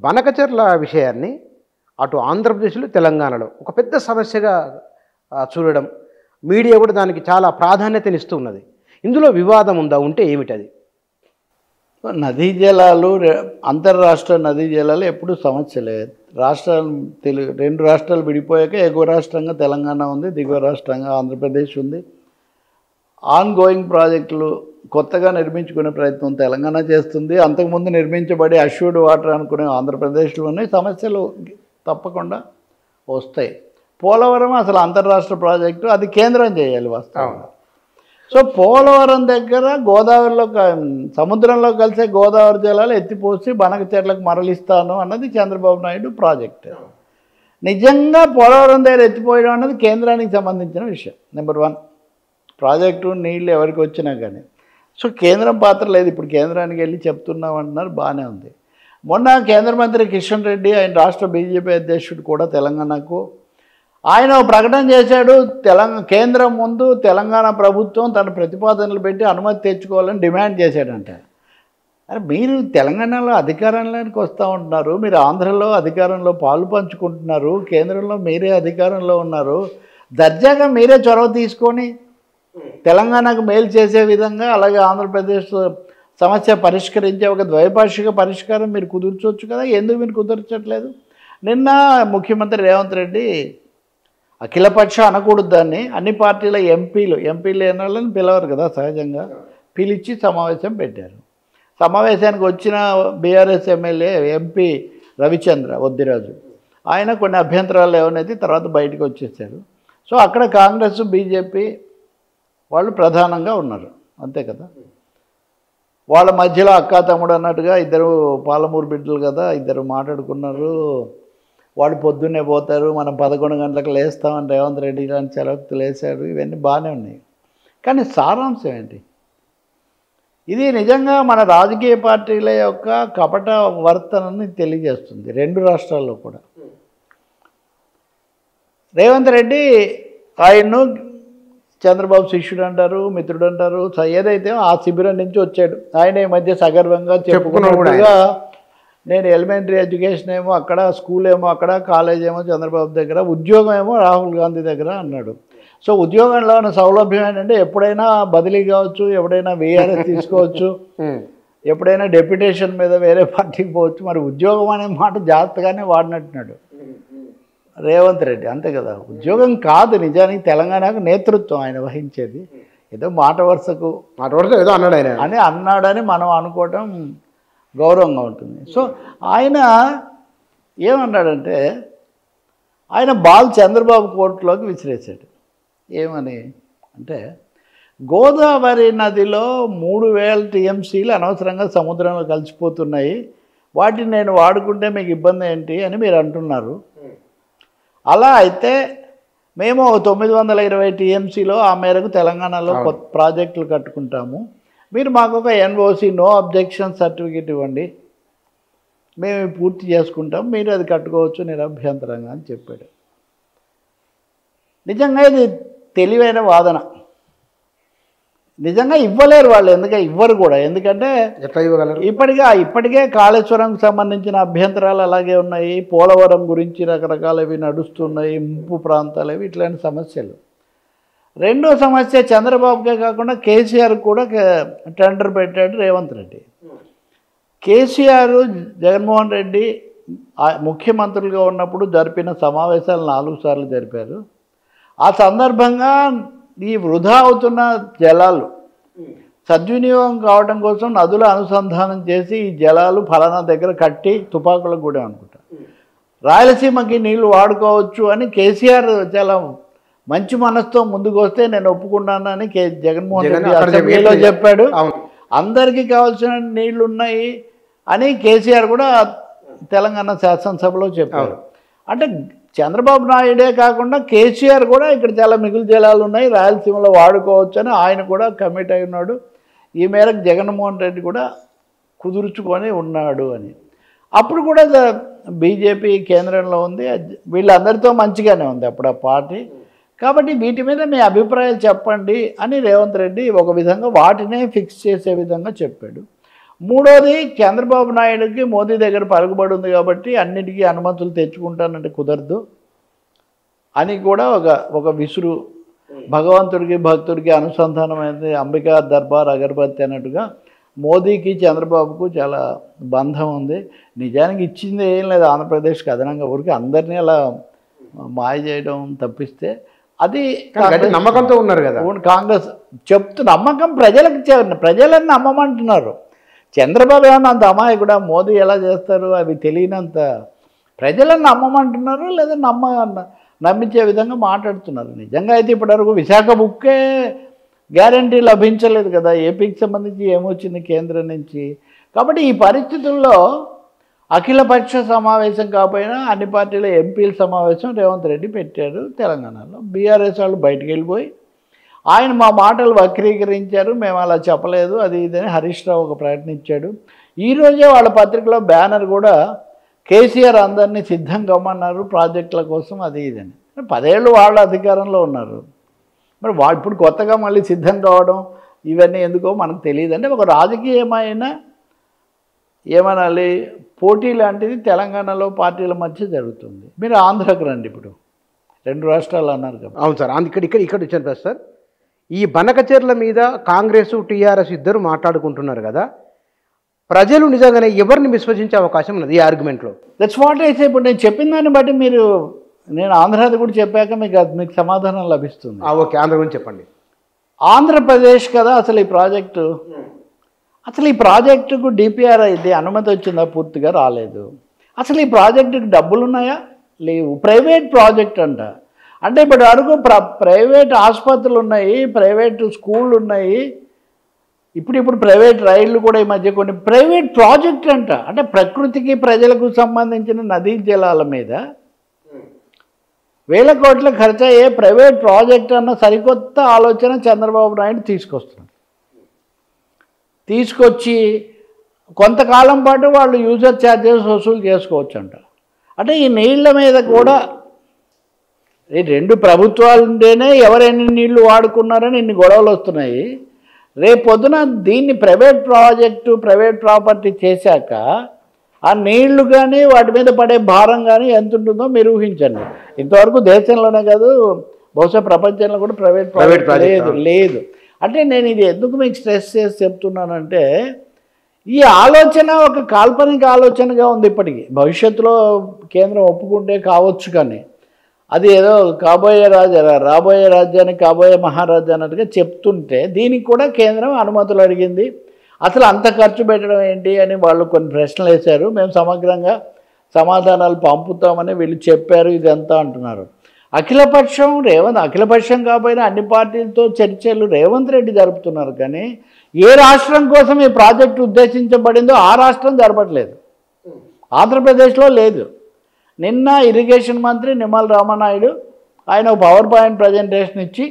బనకచెర్ల విషయాన్ని అటు ఆంధ్రప్రదేశ్లో తెలంగాణలో ఒక పెద్ద సమస్యగా చూడడం, మీడియా కూడా దానికి చాలా ప్రాధాన్యతనిస్తూ ఉన్నది. ఇందులో వివాదం ఉందా? ఉంటే ఏమిటది? నదీ జలాలు అంతర్రాష్ట్ర నదీ జలాలు ఎప్పుడు సమస్య లేదు. రాష్ట్రాలు రెండు రాష్ట్రాలు విడిపోయాక ఎగువ రాష్ట్రంగా తెలంగాణ ఉంది, దిగువ రాష్ట్రంగా ఆంధ్రప్రదేశ్ ఉంది. ఆన్ గోయింగ్ ప్రాజెక్టులు కొత్తగా నిర్మించుకునే ప్రయత్నం తెలంగాణ చేస్తుంది. అంతకుముందు నిర్మించబడి అష్యూర్డ్ వాటర్ అనుకునే ఆంధ్రప్రదేశ్లోనే సమస్యలు తప్పకుండా వస్తాయి. పోలవరం అసలు అంతర్రాష్ట్ర ప్రాజెక్టు, అది కేంద్రం చేయాలి వాస్తవంగా. సో పోలవరం దగ్గర గోదావరిలో సముద్రంలో కలిసే గోదావరి జలాలు ఎత్తిపోసి బనకచెర్లకు మరలిస్తాను అన్నది చంద్రబాబు నాయుడు ప్రాజెక్ట్. నిజంగా పోలవరం దగ్గర ఎత్తిపోయడం అన్నది కేంద్రానికి సంబంధించిన విషయం. నెంబర్ 1, ప్రాజెక్టు నీళ్ళు ఎవరికి వచ్చినా కానీ. సో కేంద్రం పాత్ర లేదు. ఇప్పుడు కేంద్రానికి వెళ్ళి చెప్తున్నామంటున్నారు, బాగానే ఉంది. మొన్న కేంద్ర మంత్రి కిషన్ రెడ్డి, ఆయన రాష్ట్ర బీజేపీ అధ్యక్షుడు కూడా తెలంగాణకు ఆయన ప్రకటన చేశాడు. కేంద్రం ముందు తెలంగాణ ప్రభుత్వం తన ప్రతిపాదనలు పెట్టి అనుమతి తెచ్చుకోవాలని డిమాండ్ చేశాడంట. అరే మీరు తెలంగాణలో అధికారంలోకి వస్తూ ఉంటున్నారు, మీరు ఆంధ్రలో అధికారంలో పాలు పంచుకుంటున్నారు, కేంద్రంలో మీరే అధికారంలో ఉన్నారు, దర్జాగా మీరే చొరవ తీసుకొని తెలంగాణకు మేలు చేసే విధంగా, అలాగే ఆంధ్రప్రదేశ్ సమస్య పరిష్కరించే ఒక ద్వైపాక్షిక పరిష్కారం మీరు కుదుర్చవచ్చు కదా, ఎందుకు మీరు కుదర్చట్లేదు? నిన్న ముఖ్యమంత్రి రేవంత్ రెడ్డి అఖిలపక్ష అనకూడదు దాన్ని, అన్ని పార్టీల ఎంపీలు ఏనాళ్ళని పిలవరు కదా సహజంగా, పిలిచి సమావేశం పెట్టారు. సమావేశానికి వచ్చిన BRS MLA MP Ravichandra Vaddiraju ఆయన కొన్ని అభ్యంతరాలు ఏమనేది తర్వాత బయటకు వచ్చేసారు. సో అక్కడ కాంగ్రెస్ బీజేపీ వాళ్ళు ప్రధానంగా ఉన్నారు, అంతే కదా. వాళ్ళ మధ్యలో అక్కా తమ్ముడు అన్నట్టుగా ఇద్దరు పాలమూరు బిడ్డలు కదా, ఇద్దరు మాట్లాడుకున్నారు. వాడు పొద్దున్నే పోతారు, మనం 11 గంటలకు లేస్తామని రేవంత్ రెడ్డి లాంటి సెలవుకు లేచాడు. ఇవన్నీ బాగానే ఉన్నాయి, కానీ సారాంశం ఏంటి? ఇది నిజంగా మన రాజకీయ పార్టీల యొక్క కపట వర్తనని తెలియజేస్తుంది రెండు రాష్ట్రాల్లో కూడా. రేవంత్ రెడ్డి ఆయన్ను చంద్రబాబు శిష్యుడు అంటారు, మిత్రుడు అంటారు, ఏదైతే ఆ శిబిరం నుంచి వచ్చాడు. ఆయన ఈ మధ్య సగర్వంగా చెప్పుకున్నట్టుగా నేను ఎలిమెంటరీ ఎడ్యుకేషన్ ఏమో అక్కడ, స్కూల్ ఏమో అక్కడ, కాలేజ్ ఏమో చంద్రబాబు దగ్గర, ఉద్యోగం ఏమో రాహుల్ గాంధీ దగ్గర అన్నాడు. సో ఉద్యోగంలో ఉన్న సౌలభ్యం ఏంటంటే ఎప్పుడైనా బదిలీ కావచ్చు, ఎప్పుడైనా వీఆర్ఎస్ తీసుకోవచ్చు, ఎప్పుడైనా డెప్యుటేషన్ మీద వేరే పార్టీకి పోవచ్చు. మరి ఉద్యోగం అనే మాట జాగ్రత్తగానే వాడినట్టున్నాడు రేవంత్ రెడ్డి, అంతే కదా. ఉద్యోగం కాదు నిజానికి తెలంగాణకు నేతృత్వం ఆయన వహించేది. ఏదో మాట వరుసకు ఏదో అన్నాడు ఆయన అని అన్నాడని మనం అనుకోవటం గౌరవంగా ఉంటుంది. సో ఆయన ఏమన్నాడంటే, ఆయన చంద్రబాబు కోర్టులోకి విసిరేశాడు. ఏమని అంటే, గోదావరి నదిలో 3000 టీఎంసీలు అనవసరంగా సముద్రంలో కలిసిపోతున్నాయి, వాటిని నేను వాడుకుంటే మీకు ఇబ్బంది ఏంటి అని మీరు అంటున్నారు. అలా అయితే మేము 920 టీఎంసీలో ఆ మేరకు తెలంగాణలో కొత్త ప్రాజెక్టులు కట్టుకుంటాము, మీరు మాకు ఒక ఎన్ఓసి నో అబ్జెక్షన్ సర్టిఫికేట్ ఇవ్వండి, మేము పూర్తి చేసుకుంటాం, మీరు అది కట్టుకోవచ్చు నిరభ్యంతరంగా అని చెప్పాడు. నిజంగా ఇది తెలివైన వాదన. నిజంగా ఇవ్వలేరు వాళ్ళు, ఇవ్వరు కూడా. ఎందుకంటే ఎట్లా ఇవ్వగలరు? ఇప్పటికే కాళేశ్వరంకి సంబంధించిన అభ్యంతరాలు అలాగే ఉన్నాయి, పోలవరం గురించి రకరకాలవి నడుస్తున్నాయి, ముంపు ప్రాంతాలవి, ఇట్లాంటి సమస్యలు. రెండో సమస్య చంద్రబాబుకే కాకుండా కేసీఆర్ కూడా టెండర్ పెట్టాడు రేవంత్ రెడ్డి. కేసీఆర్ జగన్మోహన్ రెడ్డి ముఖ్యమంత్రులుగా ఉన్నప్పుడు జరిపిన సమావేశాలు 4 సార్లు జరిపారు. ఆ సందర్భంగా ఈ వృధా అవుతున్న జలాలు సద్వినియోగం కావడం కోసం నదుల అనుసంధానం చేసి ఈ జలాలు ఫలానా దగ్గర కట్టి తుపాకులకు కూడా అనుకుంటా రాయలసీమకి నీళ్లు వాడుకోవచ్చు అని కేసీఆర్ చాలా మంచి మనసుతో ముందుకు వస్తే నేను ఒప్పుకున్నానని జగన్మోహన్ రెడ్డి అసెంబ్లీలో చెప్పాడు. అందరికీ కావాల్సిన నీళ్లు ఉన్నాయి అని కేసీఆర్ కూడా తెలంగాణ శాసనసభలో చెప్పారు. అంటే చంద్రబాబు నాయుడే కాకుండా కేసీఆర్ కూడా ఇక్కడ చాలా మిగులు జలాలు ఉన్నాయి, రాయలసీమలో వాడుకోవచ్చు అని ఆయన కూడా కమిట్ అయి ఉన్నాడు. ఈ మేరకు జగన్మోహన్ రెడ్డి కూడా కుదుర్చుకొని ఉన్నాడు అని. అప్పుడు కూడా బీజేపీ కేంద్రంలో ఉంది, వీళ్ళందరితో మంచిగానే ఉంది అప్పుడు ఆ పార్టీ. కాబట్టి వీటి మీద మీ అభిప్రాయాలు చెప్పండి అని రేవంత్ రెడ్డి ఒక విధంగా వాటినే ఫిక్స్ చేసే విధంగా చెప్పాడు. మూడోది చంద్రబాబు నాయుడుకి మోదీ దగ్గర పలుకుబడి ఉంది కాబట్టి అన్నిటికీ అనుమతులు తెచ్చుకుంటానంటే కుదరదు అని కూడా ఒక విసురు. భగవంతుడికి భక్తుడికి అనుసంధానమైనది అంబికా దర్బార్ అగరబత్తి అన్నట్టుగా మోదీకి చంద్రబాబుకు చాలా బంధం ఉంది. నిజానికి ఇచ్చింది ఏం లేదు ఆంధ్రప్రదేశ్కి అదనంగా, ఊరికి అందరినీ అలా మాయ చేయడం తప్పిస్తే అది నమ్మకంతో ఉన్నారు కదా కాంగ్రెస్ నమ్మకం ప్రజలని నమ్మమంటున్నారు. చంద్రబాబు ఏమన్నా అంత అమ్మాయి కూడా మోదీ ఎలా చేస్తారు అవి తెలియనంత ప్రజలను నమ్మమంటున్నారు, లేదా నమ్మించే విధంగా మాట్లాడుతున్నారు. నిజంగా అయితే ఇప్పటివరకు విశాఖ బుక్కే గ్యారంటీ లభించలేదు కదా, ఏపీకి సంబంధించి ఏమొచ్చింది కేంద్రం నుంచి. కాబట్టి ఈ పరిస్థితుల్లో అఖిలపక్ష సమావేశం కాకపోయినా అన్ని పార్టీల ఎంపీల సమావేశం రేవంత్ రెడ్డి పెట్టారు తెలంగాణలో. బీఆర్ఎస్ వాళ్ళు బయటికి వెళ్ళిపోయి ఆయన మా మాటలు వక్రీకరించారు, మేము అలా చెప్పలేదు అది ఇదని హరీష్ రావు ఒక ప్రకటన ఇచ్చాడు. ఈరోజే వాళ్ళ పత్రికలో బ్యానర్ కూడా కేసీఆర్ అందరినీ సిద్ధం కమ్మన్నారు ప్రాజెక్టుల కోసం అది ఇదని. 10 ఏళ్ళు వాళ్ళ అధికారంలో ఉన్నారు, మరి ఇప్పుడు కొత్తగా మళ్ళీ సిద్ధం కావడం ఇవన్నీ ఎందుకో మనకు తెలియదు. అంటే ఒక రాజకీయమైన ఏమనాలి పోటీ లాంటిది తెలంగాణలో పార్టీల మధ్య జరుగుతుంది. మీరు ఆంధ్రాకి రండి, ఇప్పుడు 2 రాష్ట్రాలు అన్నారు కదా. అవును సార్, ఇక్కడ వచ్చాను సార్. ఈ బనకచెర్ల మీద కాంగ్రెస్ టీఆర్ఎస్ ఇద్దరు మాట్లాడుకుంటున్నారు కదా, ప్రజలు నిజంగానే ఎవరిని విశ్వసించే అవకాశం ఉన్నది ఈ ఆర్గ్యుమెంట్లో? దట్స్ వాట్ అయితే ఇప్పుడు నేను చెప్పిన దాన్ని బట్టి నేను ఆంధ్రాది కూడా చెప్పాక మీకు సమాధానం లభిస్తుంది. ఓకే, ఆంధ్ర గురించి చెప్పండి. ఆంధ్రప్రదేశ్ కదా అసలు ఈ ప్రాజెక్టు, అసలు ఈ ప్రాజెక్టుకు డిపిఆర్ అయితే అనుమతి వచ్చిందా? పూర్తిగా రాలేదు. అసలు ఈ ప్రాజెక్టుకి డబ్బులు ఉన్నాయా? లేవు. ప్రైవేట్ ప్రాజెక్ట్ అంటే ఇప్పటి వరకు ప్రైవేట్ ఆసుపత్రులు ఉన్నాయి, ప్రైవేట్ స్కూళ్ళు ఉన్నాయి, ఇప్పుడు ప్రైవేట్ రైళ్లు కూడా ఈ మధ్య కొన్ని ప్రైవేట్ ప్రాజెక్ట్ అంటే ప్రకృతికి ప్రజలకు సంబంధించిన నదీ జలాల మీద వేల కోట్ల ఖర్చు అయ్యే ప్రైవేట్ ప్రాజెక్ట్ అన్న సరికొత్త ఆలోచన చంద్రబాబు నాయుడు తీసుకొచ్చి కొంతకాలం పాటు వాళ్ళు యూజర్ ఛార్జెస్ వసూలు చేసుకోవచ్చు అంటే ఈ నీళ్ల మీద కూడా ఈ 2 ప్రభుత్వాలు ఉంటేనే ఎవరెన్ని నీళ్లు వాడుకున్నారని ఇన్ని గొడవలు వస్తున్నాయి. రేపొద్దున దీన్ని ప్రైవేట్ ప్రాజెక్టు ప్రైవేట్ ప్రాపర్టీ చేశాక ఆ నీళ్లు కానీ వాటి మీద పడే భారం కానీ ఎంత ఉంటుందో మీరు ఊహించండి. ఇంతవరకు దేశంలోనే కాదు బహుశా ప్రపంచంలో కూడా ప్రైవేట్ ప్రాజెక్ట్ లేదు. అంటే నేను ఇది ఎందుకు మీకు స్ట్రెస్ చేసి చెప్తున్నానంటే ఈ ఆలోచన ఒక కాల్పనిక ఆలోచనగా ఉంది ఇప్పటికీ. భవిష్యత్తులో కేంద్రం ఒప్పుకుంటే కావచ్చు, కానీ అది ఏదో రాబోయే రాజ్యానికి కాబోయే మహారాజా అన్నట్టుగా చెప్తుంటే దీనికి కూడా కేంద్రం అనుమతులు అడిగింది. అసలు అంత ఖర్చు పెట్టడం ఏంటి అని వాళ్ళు కొన్ని ప్రశ్నలు వేశారు. మేము సమగ్రంగా సమాధానాలు పంపుతామని వీళ్ళు చెప్పారు, ఇదంతా అంటున్నారు. అఖిలపక్షం కాకపోయినా అన్ని పార్టీలతో చర్చలు రేవంత్ రెడ్డి జరుపుతున్నారు, కానీ ఏ రాష్ట్రం కోసం ఈ ప్రాజెక్టు ఉద్దేశించబడిందో ఆ రాష్ట్రం జరపట్లేదు. ఆంధ్రప్రదేశ్లో లేదు. నిన్న ఇరిగేషన్ మంత్రి నిమ్మల రామనాయుడు ఆయన పవర్ పాయింట్ ప్రజెంటేషన్ ఇచ్చి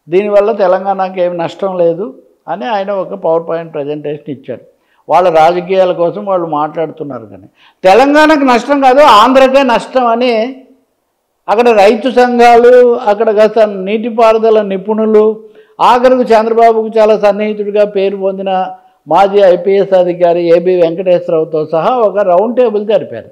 దీనివల్ల తెలంగాణకి ఏమి నష్టం లేదు అని ఆయన ఒక పవర్ పాయింట్ ప్రజెంటేషన్ ఇచ్చారు. వాళ్ళ రాజకీయాల కోసం వాళ్ళు మాట్లాడుతున్నారు, కానీ తెలంగాణకు నష్టం కాదు ఆంధ్రకే నష్టం అని అక్కడ రైతు సంఘాలు, అక్కడ గత నీటిపారుదల నిపుణులు, ఆఖరికి చంద్రబాబుకు చాలా సన్నిహితుడిగా పేరు పొందిన మాజీ IPS అధికారి AB వెంకటేశ్వరరావుతో సహా ఒక రౌండ్ టేబుల్ జరిపారు.